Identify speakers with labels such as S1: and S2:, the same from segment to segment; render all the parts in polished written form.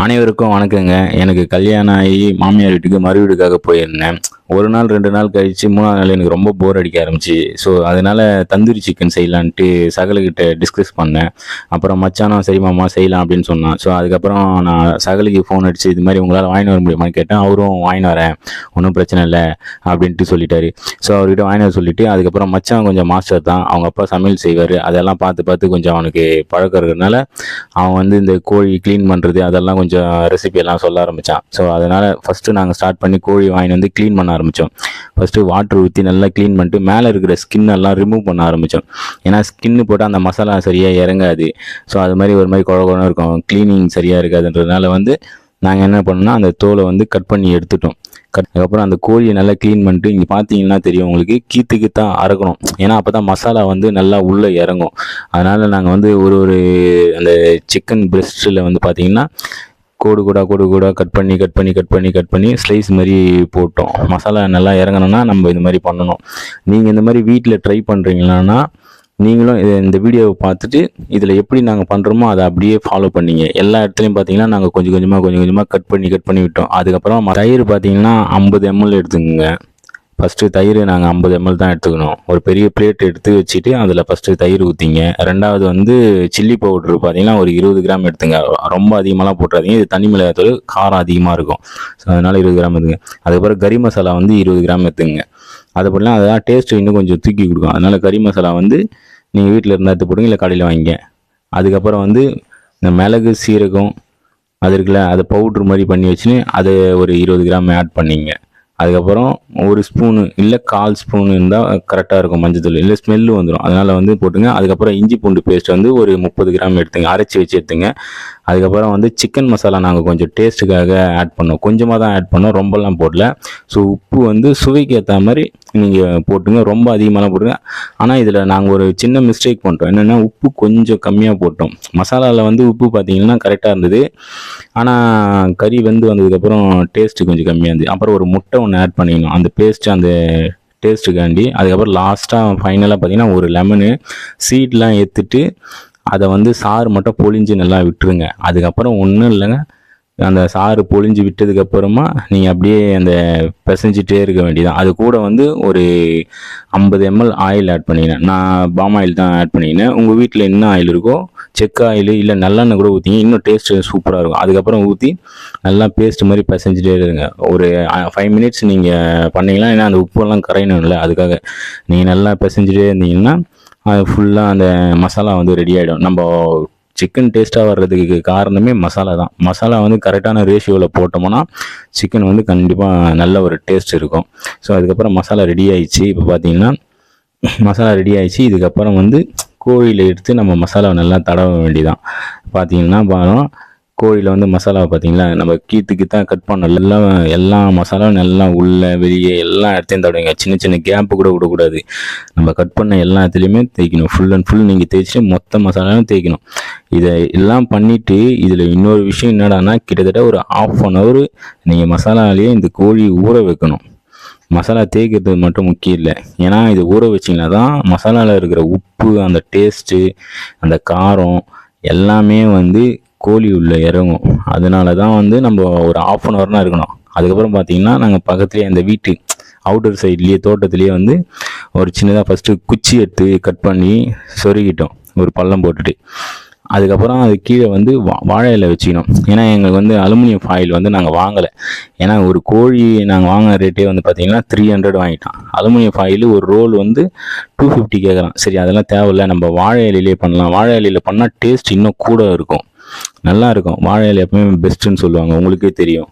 S1: அனைவருக்கும் வணக்கங்க. எனக்கு கல்யாணம் ஆகி மாமியார் வீட்டுக்கு மறு வீடுக்காக போயிருந்தேன். ஒரு நாள் 2 நாள் கழிச்சு 3ஆவது நாள் எனக்கு ரொம்ப போர் அடிக்க ஆரம்பிச்சு. ஸோ அதனால தந்தூரி சிக்கன் செய்யலான்ட்டு சகலுக்கிட்ட டிஸ்கஸ் பண்ணேன். அப்புறம் மச்சானும் சரி மாமா செய்யலாம் அப்படின்னு சொன்னான். ஸோ அதுக்கப்புறம் நான் சகலுக்கு ஃபோன் அடிச்சு இது மாதிரி உங்களால் வாங்கிட்டு வர முடியுமான்னு கேட்டேன். அவரும் வாங்கிட்டு வரேன், ஒன்றும் பிரச்சனை இல்லை அப்படின்ட்டு சொல்லிட்டாரு. ஸோ அவர்கிட்ட வாங்கிட்டு வர சொல்லிட்டு அதுக்கப்புறம் மச்சான் கொஞ்சம் மாஸ்டர் தான், அவங்க அப்பா சமையல் செய்வார். அதெல்லாம் பார்த்து பார்த்து கொஞ்சம் அவனுக்கு பழக்கம் இருக்கிறதுனால அவன் வந்து இந்த கோழி க்ளீன் பண்ணுறது அதெல்லாம் கொஞ்சம் ரெசிபி எல்லாம் சொல்ல ஆரம்பித்தான். ஸோ அதனால் ஃபஸ்ட்டு நாங்கள் ஸ்டார்ட் பண்ணி கோழி வாங்கிட்டு வந்து க்ளீன் பண்ண ஆரம்பித்தோம். ஃபஸ்ட்டு வாட்டர் ஊற்றி நல்லா க்ளீன் பண்ணிட்டு மேலே இருக்கிற ஸ்கின் எல்லாம் ரிமூவ் பண்ண ஆரம்பித்தோம். ஏன்னா ஸ்கின்னு போட்டால் அந்த மசாலா சரியாக இறங்காது. ஸோ அது மாதிரி ஒரு மாதிரி குழகுழன்னு இருக்கும், க்ளீனிங் சரியாக இருக்காதுன்றதுனால வந்து நாங்கள் என்ன பண்ணோம்னா அந்த தோலை வந்து கட் பண்ணி எடுத்துட்டோம். அதுக்கப்புறம் அந்த கோழியை நல்லா க்ளீன் பண்ணிட்டு இங்கே பார்த்தீங்கன்னா தெரியும் உங்களுக்கு, கீத்துக்கு தான் அறக்கணும். ஏன்னா அப்போ தான் மசாலா வந்து நல்லா உள்ளே இறங்கும். அதனால் நாங்கள் வந்து ஒரு அந்த சிக்கன் பிரெஸ்ட்டில் வந்து பார்த்தீங்கன்னா கோடு கூட கட் பண்ணி ஸ்லைஸ் மாதிரி போட்டோம். மசாலா நல்லா இறங்கணும்னா நம்ம இந்த மாதிரி பண்ணணும். நீங்கள் இந்த மாதிரி வீட்டில் ட்ரை பண்ணுறீங்களான்னா நீங்களும் இந்த வீடியோவை பார்த்துட்டு இதில் எப்படி நாங்கள் பண்ணுறோமோ அதை அப்படியே ஃபாலோ பண்ணிங்க. எல்லா இடத்துலையும் பார்த்தீங்கன்னா நாங்கள் கொஞ்சம் கொஞ்சமாக கட் பண்ணி விட்டோம். அதுக்கப்புறம் தயிர் பார்த்தீங்கன்னா 50 ml எடுத்துக்கோங்க. ஃபஸ்ட்டு தயிர் நாங்கள் 50 ml தான் எடுத்துக்கணும். ஒரு பெரிய பிளேட் எடுத்து வச்சுட்டு அதில் ஃபஸ்ட்டு தயிர் ஊற்றிங்க. ரெண்டாவது வந்து சில்லி பவுட்ரு பார்த்தீங்கன்னா ஒரு 20 கிராம் எடுத்துங்க. ரொம்ப அதிகமாகலாம் போட்டுறாதீங்க, இது தனி மிளகாத்தூள் காரம் அதிகமாக இருக்கும். ஸோ அதனால் 20 கிராம் எடுத்துங்க. அதுக்கப்புறம் கறி மசாலா வந்து 20 கிராம் எடுத்துங்க. அதை போடலாம், அதெல்லாம் டேஸ்ட்டு இன்னும் கொஞ்சம் தூக்கி கொடுக்கும். அதனால் கறி மசாலா வந்து நீங்கள் வீட்டில் இருந்தால் எடுத்து போடுங்க, இல்லை கடையில் வாங்கிங்க. அதுக்கப்புறம் வந்து இந்த மிளகு சீரகம் அது இருக்குல்ல, அதை பவுட்ரு மாதிரி பண்ணி வச்சுன்னு அதை ஒரு 20 கிராம் ஆட் பண்ணிங்க. அதுக்கப்புறம் ஒரு ஸ்பூனு இல்லை 1/4 ஸ்பூன் இருந்தால் கரெக்டாக இருக்கும் மஞ்சத்தூள், இல்லை ஸ்மெல்லு வந்துடும், அதனால் வந்து போட்டுங்க. அதுக்கப்புறம் இஞ்சி பூண்டு பேஸ்ட் வந்து ஒரு 30 கிராம் எடுத்துங்க, அரைச்சி வச்சு எடுத்துங்க. அதுக்கப்புறம் வந்து சிக்கன் மசாலா நாங்கள் கொஞ்சம் டேஸ்ட்டுக்காக ஆட் பண்ணோம், கொஞ்சமாக தான் ஆட் பண்ணோம், ரொம்பலாம் போடல. ஸோ உப்பு வந்து சுவைக்கு ஏற்ற மாதிரி நீங்கள் போட்டுங்க, ரொம்ப அதிகமாகலாம் போட்டுங்க. ஆனால் இதில் நாங்கள் ஒரு சின்ன மிஸ்டேக் பண்ணிட்டோம். என்னென்னா உப்பு கொஞ்சம் கம்மியாக போட்டோம். மசாலாவில் வந்து உப்பு பார்த்தீங்கன்னா கரெக்டாக இருந்தது, ஆனால் கறி வெந்து வந்ததுக்கப்புறம் டேஸ்ட்டு கொஞ்சம் கம்மியாக இருந்தது. அப்புறம் ஒரு முட்டை ஒன்று ஆட் பண்ணிக்கணும் அந்த பேஸ்ட்டு, அந்த டேஸ்ட்டுக்காண்டி. அதுக்கப்புறம் லாஸ்ட்டாக ஃபைனலாக பார்த்தீங்கன்னா ஒரு லெமனு சீட்லாம் எடுத்துட்டு அதை வந்து சாறு மட்டும் பொழிஞ்சு நல்லா விட்டுருங்க. அதுக்கப்புறம் ஒன்றும் இல்லைங்க, அந்த சாறு பொழிஞ்சு விட்டதுக்கப்புறமா நீங்கள் அப்படியே அந்த பிசைஞ்சிட்டே இருக்க வேண்டியதான். அது கூட வந்து ஒரு 50 ml ஆயில் ஆட் பண்ணிக்கினேன். நான் பாம் ஆயில் தான் ஆட் பண்ணிக்கினேன். உங்கள் வீட்டில் என்ன ஆயில் இருக்கோ, செக் ஆயில் இல்லை நல்லெண்ணெய் கூட ஊற்றிங்க, இன்னும் டேஸ்ட்டு சூப்பராக இருக்கும். அதுக்கப்புறம் ஊற்றி நல்லா பேஸ்ட் மாதிரி பிசைஞ்சிட்டே இருங்க. ஒரு 5 மினிட்ஸ் நீங்கள் பண்ணிக்கலாம், ஏன்னா அந்த உப்பெல்லாம் கரையணும் இல்லை, அதுக்காக நீங்கள் நல்லா பிசைஞ்சிட்டே இருந்தீங்கன்னா அது ஃபுல்லாக அந்த மசாலா வந்து ரெடி ஆகிடும். நம்ம சிக்கன் டேஸ்ட்டாக வர்றதுக்கு காரணமே மசாலா தான். மசாலா வந்து கரெக்டான ரேஷியோவில் போட்டோம்னா சிக்கன் வந்து கண்டிப்பாக நல்ல ஒரு டேஸ்ட் இருக்கும். ஸோ அதுக்கப்புறம் மசாலா ரெடி ஆயிடுச்சு. இப்போ பார்த்தீங்கன்னா மசாலா ரெடி ஆயிடுச்சு. இதுக்கப்புறம் வந்து கோழியில் எடுத்து நம்ம மசாலாவை நல்லா தடவ வேண்டியதான். பார்த்தீங்கன்னா கோழியில் வந்து மசாலாவை பார்த்தீங்களா, நம்ம கீத்துக்கு தான் கட் பண்ண எல்லா மசாலாவும் நல்லா உள்ளே வெளியே எல்லா இடத்தையும் தடவைங்க. சின்ன கேப்பு கூட விடக்கூடாது. நம்ம கட் பண்ண எல்லா இடத்துலையுமே தேய்க்கணும். ஃபுல் அண்ட் ஃபுல் நீங்கள் தேய்ச்சிட்டு மொத்த மசாலாவும் தேய்க்கணும். இதை எல்லாம் பண்ணிவிட்டு இதில் இன்னொரு விஷயம் என்னடானா, கிட்டத்தட்ட ஒரு 1/2 hour நீங்கள் மசாலாலேயே இந்த கோழி ஊற வைக்கணும். மசாலா தேய்க்கிறது மட்டும் முக்கியம் இல்லை, ஏன்னா இது ஊற வச்சிங்கன்னா தான் மசாலாவில் இருக்கிற உப்பு, அந்த டேஸ்ட்டு, அந்த காரம் எல்லாமே வந்து கோழி உள்ளே இறங்கும். அதனால தான் வந்து நம்ம ஒரு 1/2 hour இருக்கணும். அதுக்கப்புறம் பார்த்தீங்கன்னா நாங்கள் பக்கத்துலேயே அந்த வீட்டு அவுட்டர் சைட்லேயே தோட்டத்துலேயே வந்து ஒரு சின்னதாக ஃபஸ்ட்டு குச்சி எடுத்து கட் பண்ணி சொருகிட்டோம், ஒரு பள்ளம் போட்டுட்டு. அதுக்கப்புறம் அது கீழே வந்து வாழை இலை வச்சுக்கணும். ஏன்னா எங்களுக்கு வந்து அலுமினியம் ஃபாயில் வந்து நாங்கள் வாங்கலை. ஏன்னா ஒரு கோழி நாங்கள் வாங்கின ரேட்டே வந்து பார்த்திங்கன்னா 300 வாங்கிட்டோம். அலுமினியம் ஃபாயில் ஒரு ரோல் வந்து 250 கேட்குறான். சரி அதெல்லாம் தேவையில்லை, நம்ம வாழை இலையிலே பண்ணலாம். வாழை இலையில் பண்ணால் டேஸ்ட் இன்னும் கூட இருக்கும், நல்லா இருக்கும். வாழை இலை எப்பவுமே பெஸ்ட்டுன்னு சொல்லுவாங்க, உங்களுக்கே தெரியும்.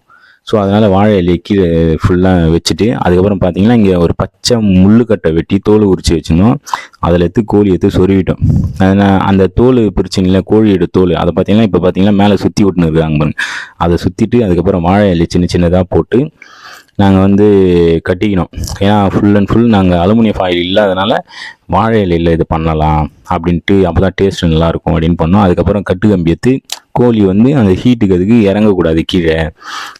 S1: ஸோ அதனால் வாழை இலையை கீழே ஃபுல்லாக வச்சுட்டு அதுக்கப்புறம் பார்த்தீங்கன்னா இங்கே ஒரு பச்சை முள்ளுக்கட்டை வெட்டி தோல் உரித்து வச்சுருந்தோம். அதில் கோழி எடுத்து சொருவிட்டோம். அதனால் அந்த தோல் பிரிச்சிங்களா, கோழியோட தோல், அதை பார்த்தீங்கன்னா இப்போ பார்த்தீங்கன்னா மேலே சுற்றி விட்டுன்னு இருக்காங்க பாருங்க. அதை சுற்றிட்டு அதுக்கப்புறம் வாழை இலை சின்னதாக போட்டு நாங்கள் வந்து கட்டிக்கணும். ஏன்னா ஃபுல் அண்ட் ஃபுல் நாங்கள் அலுமினியம் ஃபாயில் இல்லாதனால வாழை இலையில் இது பண்ணலாம் அப்படின்ட்டு, அப்போ தான் டேஸ்ட் நல்லாயிருக்கும் அப்படின்னு பண்ணோம். அதுக்கப்புறம் கட்டு கம்பி எடுத்து கோழி வந்து அந்த ஹீட்டுக்கு அதுக்கு இறங்கக்கூடாது, கீழே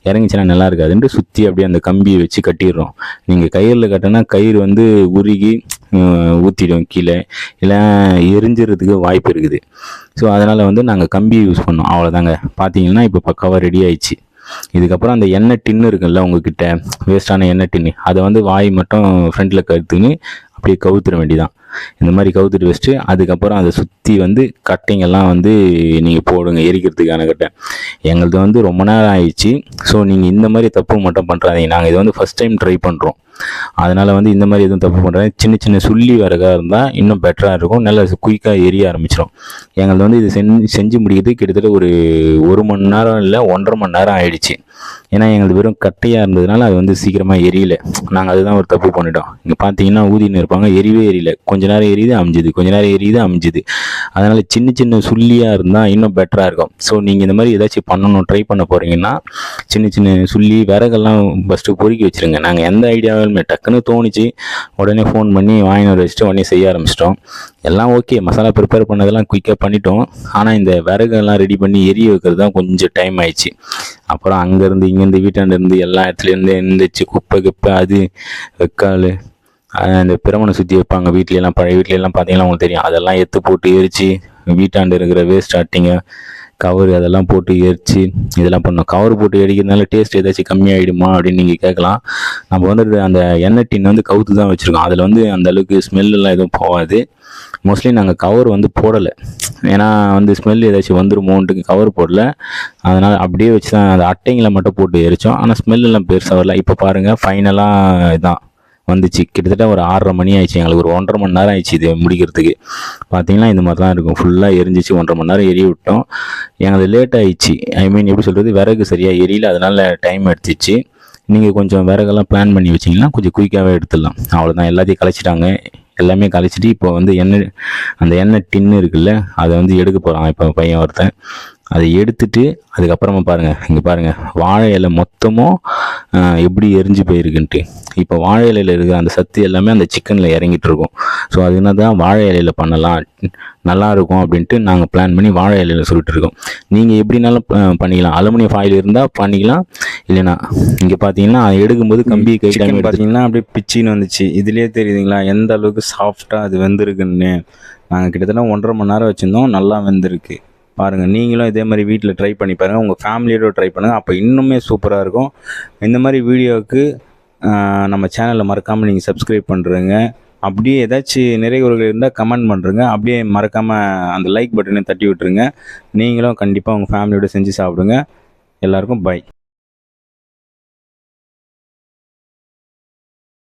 S1: இறங்கிச்சுன்னா நல்லா இருக்காதுன்ட்டு சுற்றி அப்படியே அந்த கம்பியை வச்சு கட்டிடுறோம். நீங்கள் கயிறில் கட்டினா கயிறு வந்து உருகி ஊற்றிடும் கீழே, இல்லை எரிஞ்சிறதுக்கு வாய்ப்பு இருக்குது. ஸோ அதனால் வந்து நாங்கள் கம்பி யூஸ் பண்ணோம். அவ்வளோதாங்க. பார்த்தீங்கன்னா இப்போ பக்காவாக ரெடி ஆயிடுச்சு. இதுக்கப்புறம் அந்த எண்ணெய் டின்னு இருக்குல்ல உங்ககிட்ட, வேஸ்ட்டான எண்ணெய் டின்னு, அதை வந்து வாய் மட்டும் ஃப்ரண்ட்டில் கருத்துன்னு அப்படியே கவுத்துற வேண்டிதான். இந்த மாதிரி கவுத்துட்டு வச்சுட்டு அதுக்கப்புறம் அதை சுற்றி வந்து கட்டைங்கெல்லாம் வந்து நீங்கள் போடுங்க, எரிக்கிறதுக்கான கட்டை. எங்களது வந்து ரொம்ப நேரம் ஆயிடுச்சு. ஸோ நீங்கள் இந்த மாதிரி தப்பு மட்டும் பண்ணுறாதீங்க. நாங்கள் இதை வந்து ஃபஸ்ட் டைம் ட்ரை பண்ணுறோம். அதனால் வந்து இந்த மாதிரி எதுவும் தப்பு பண்ணுறாங்க. சின்ன சின்ன சுள்ளி விறகாக இருந்தால் இன்னும் பெட்டராக இருக்கும், நல்லா குயிக்காக எரிய ஆரம்பிச்சிடும். எங்களது வந்து இது செஞ்சு முடிக்கிறது கிட்டத்தட்ட ஒரு 1 மணி நேரம் இல்லை 1.5 மணி நேரம் ஆயிடுச்சு. ஏன்னா எங்களுக்கு வெறும் கட்டையாக இருந்ததுனால அது வந்து சீக்கிரமாக எரியல. நாங்கள் அதுதான் ஒரு தப்பு பண்ணிட்டோம். இங்கே பார்த்தீங்கன்னா ஊதின்னு இருப்பாங்க, எரியவே எரியல. கொஞ்ச நேரம் எரியுது அமைஞ்சுது, கொஞ்ச நேரம் எரியுது அமைஞ்சுது. அதனால் சின்ன சின்ன சுள்ளியாக இருந்தால் இன்னும் பெட்டராக இருக்கும். ஸோ நீங்கள் இந்த மாதிரி ஏதாச்சும் பண்ணணும், ட்ரை பண்ண போகிறீங்கன்னா சின்ன சின்ன சுள்ளி விறகெல்லாம் ஃபஸ்ட்டு பொறுக்கி வச்சுருங்க. நாங்கள் எந்த ஐடியாவுமே டக்குன்னு தோணிச்சு, உடனே ஃபோன் பண்ணி வாங்கிட்டு வர வச்சுட்டு உடனே செய்ய ஆரம்பிச்சிட்டோம். எல்லாம் ஓகே, மசாலா ப்ரிப்பேர் பண்ணதெல்லாம் குயிக்காக பண்ணிட்டோம். ஆனால் இந்த விறகெல்லாம் ரெடி பண்ணி எரிய வைக்கிறது தான் கொஞ்சம் டைம் ஆயிடுச்சு. அப்புறம் அங்கேருந்து இங்கேருந்து வீட்டாண்டேருந்து எல்லா இடத்துலேருந்து எந்திரிச்சு குப்பை கிப்பை அது வெக்கால் இந்த பிரமணை சுற்றி வைப்பாங்க வீட்லையெல்லாம், பழைய வீட்லையெல்லாம் பார்த்தீங்கன்னா உங்களுக்கு தெரியும். அதெல்லாம் எடுத்து போட்டு எரித்து வீட்டாண்டு இருக்கிற வேஸ்ட் ஆட்டிங்க கவர் அதெல்லாம் போட்டு எரித்து இதெல்லாம் பண்ணோம். கவர் போட்டு எரிக்கிறதுனால டேஸ்ட் ஏதாச்சும் கம்மியாகிடுமா அப்படின்னு நீங்கள் கேட்கலாம். நம்ம வந்து அந்த எண்ணெய் டின் வந்து கவுத்து தான் வச்சுருக்கோம். அதில் வந்து அந்தளவுக்கு ஸ்மெல்லாம் எதுவும் போகாது. மோஸ்ட்லி நாங்கள் கவர் வந்து போடலை, ஏன்னா வந்து ஸ்மெல் ஏதாச்சும் வந்துருமோன்ட்டு கவர் போடலை. அதனால் அப்படியே வச்சு தான் அந்த அட்டைங்களை மட்டும் போட்டு எரித்தோம். ஆனால் ஸ்மெல்லாம் பெருசாக வரல. இப்போ பாருங்கள் ஃபைனலாக இதான் வந்துச்சு. கிட்டத்தட்ட ஒரு 6:30 மணி ஆயிடுச்சு. எங்களுக்கு ஒரு 1.5 மணி நேரம் ஆயிடுச்சு இது முடிக்கிறதுக்கு. பார்த்தீங்கன்னா இந்த மாதிரி தான் இருக்கும். ஃபுல்லாக எரிஞ்சிச்சு. 1.5 மணி நேரம் எரிய விட்டோம். எங்களுக்கு லேட் ஆயிடுச்சு. ஐ மீன் எப்படி சொல்கிறது, விறகு சரியாக எரியல, அதனால் டைம் எடுத்துச்சு. நீங்கள் கொஞ்சம் விறகெல்லாம் பிளான் பண்ணி வச்சிங்கன்னா கொஞ்சம் குயிக்காகவே எடுத்துடலாம். அவ்வளோதான். எல்லாத்தையும் கலைச்சிட்டாங்க. எல்லாமே கலைச்சிட்டு இப்போ வந்து அந்த எண்ணெய் டின்னு இருக்குல்ல, அதை வந்து எடுக்க போகிறான் இப்போ பையன் ஒருத்தன். அதை எடுத்துட்டு அதுக்கப்புறமா பாருங்கள், இங்கே பாருங்கள் வாழை இலை மொத்தமும் எப்படி எரிஞ்சு போயிருக்குன்ட்டு. இப்போ வாழை இலையில் இருக்கிற அந்த சத்து எல்லாமே அந்த சிக்கனில் இறங்கிட்டு இருக்கும். ஸோ அது என்ன தான் வாழை இலையில் பண்ணலாம் நல்லாயிருக்கும் அப்படின்ட்டு நாங்கள் பிளான் பண்ணி வாழை இலையில் சொல்லிட்டு இருக்கோம். நீங்கள் எப்படினாலும் பண்ணிக்கலாம். அலுமினியம் ஃபாயில் இருந்தால் பண்ணிக்கலாம், இல்லைனா இங்கே பார்த்தீங்கன்னா எடுக்கும்போது கம்பி கை பார்த்தீங்கன்னா அப்படியே பிச்சின்னு வந்துச்சு. இதுலேயே தெரியுதுங்களா எந்த அளவுக்கு சாஃப்டாக அது வெந்திருக்குன்னு. நாங்கள் கிட்டத்தட்ட 1.5 மணி நேரம் வச்சுருந்தோம், நல்லா வெந்திருக்கு. பாருங்கள், நீங்களும் இதே மாதிரி வீட்டில் ட்ரை பண்ணி பாருங்கள், உங்கள் ஃபேமிலியோட ட்ரை பண்ணுங்கள், அப்போ இன்னுமே சூப்பராக இருக்கும். இந்த மாதிரி வீடியோவுக்கு நம்ம சேனலை மறக்காமல் நீங்கள் சப்ஸ்கிரைப் பண்ணுறங்க. அப்படியே ஏதாச்சும் நிறைவுகள் இருந்தால் கமெண்ட் பண்ணுறங்க. அப்படியே மறக்காமல் அந்த லைக் பட்டனை தட்டி விட்டுருங்க. நீங்களும் கண்டிப்பாக உங்கள் ஃபேமிலியோட செஞ்சு சாப்பிடுங்க. எல்லாருக்கும் பை.